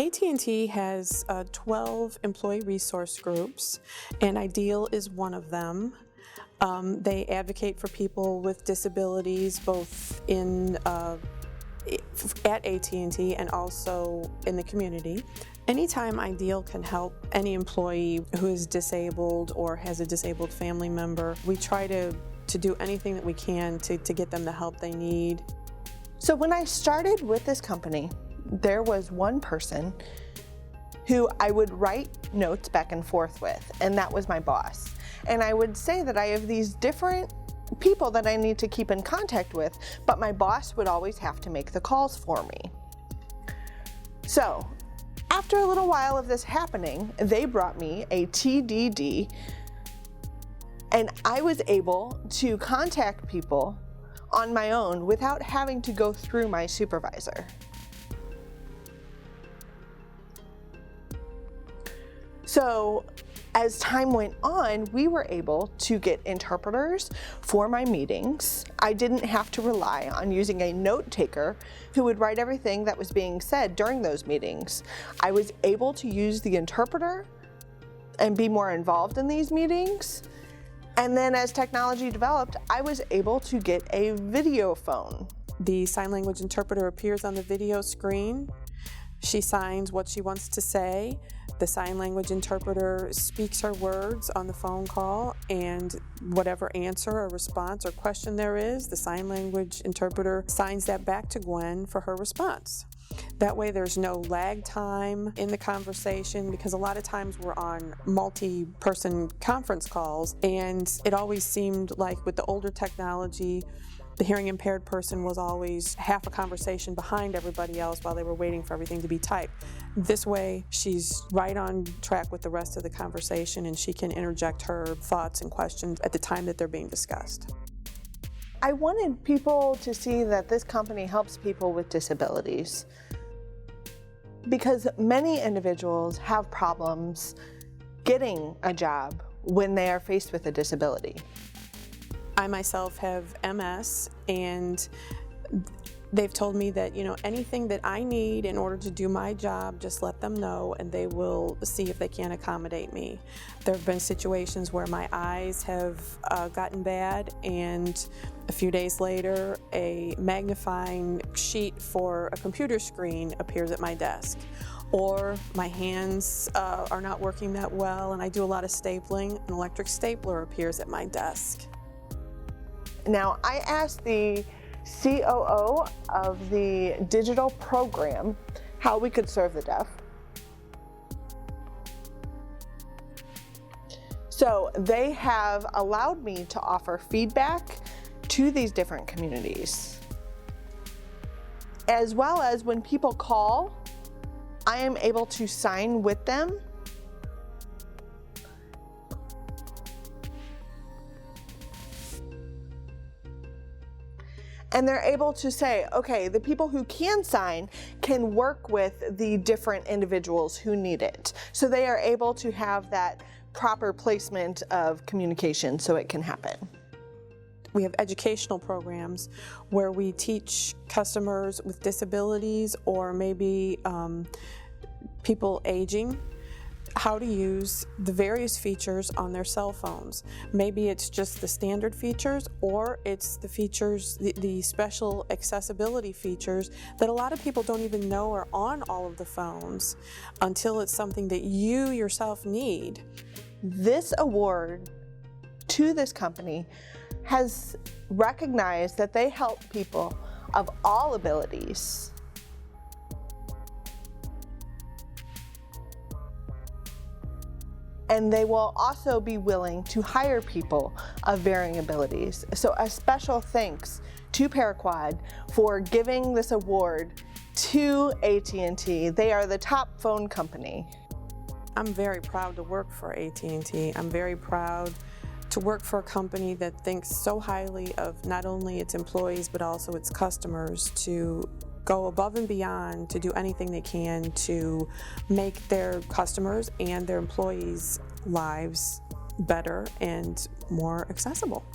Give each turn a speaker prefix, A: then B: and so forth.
A: AT&T has 12 employee resource groups, and Ideal is one of them. They advocate for people with disabilities both at AT&T and also in the community. Anytime Ideal can help any employee who is disabled or has a disabled family member, we try to do anything that we can to get them the help they need.
B: So when I started with this company, there was one person who I would write notes back and forth with, and that was my boss. And I would say that I have these different people that I need to keep in contact with, but my boss would always have to make the calls for me. So after a little while of this happening, they brought me a TDD, and I was able to contact people on my own without having to go through my supervisor. So as time went on, we were able to get interpreters for my meetings. I didn't have to rely on using a note taker who would write everything that was being said during those meetings. I was able to use the interpreter and be more involved in these meetings. And then as technology developed, I was able to get a video phone.
A: The sign language interpreter appears on the video screen. She signs what she wants to say. The sign language interpreter speaks her words on the phone call, and whatever answer or response or question there is, the sign language interpreter signs that back to Gwen for her response. That way there's no lag time in the conversation, because a lot of times we're on multi-person conference calls, and it always seemed like with the older technology, the hearing impaired person was always half a conversation behind everybody else while they were waiting for everything to be typed. This way, she's right on track with the rest of the conversation, and she can interject her thoughts and questions at the time that they're being discussed.
B: I wanted people to see that this company helps people with disabilities, because many individuals have problems getting a job when they are faced with a disability.
A: I myself have MS, and they've told me that, anything that I need in order to do my job, just let them know and they will see if they can accommodate me. There have been situations where my eyes have gotten bad, and a few days later, a magnifying sheet for a computer screen appears at my desk. Or my hands are not working that well and I do a lot of stapling. An electric stapler appears at my desk.
B: Now, I asked the COO of the digital program how we could serve the deaf. So they have allowed me to offer feedback to these different communities. As well as when people call, I am able to sign with them . And they're able to say, okay, the people who can sign can work with the different individuals who need it. So they are able to have that proper placement of communication so it can happen.
A: We have educational programs where we teach customers with disabilities or maybe people aging how to use the various features on their cell phones. Maybe it's just the standard features, or it's the features, the special accessibility features that a lot of people don't even know are on all of the phones until it's something that you yourself need.
B: This award to this company has recognized that they help people of all abilities. And they will also be willing to hire people of varying abilities. So a special thanks to Paraquad for giving this award to AT&T. They are the top phone company.
A: I'm very proud to work for AT&T. I'm very proud to work for a company that thinks so highly of not only its employees but also its customers, to go above and beyond to do anything they can to make their customers and their employees' lives better and more accessible.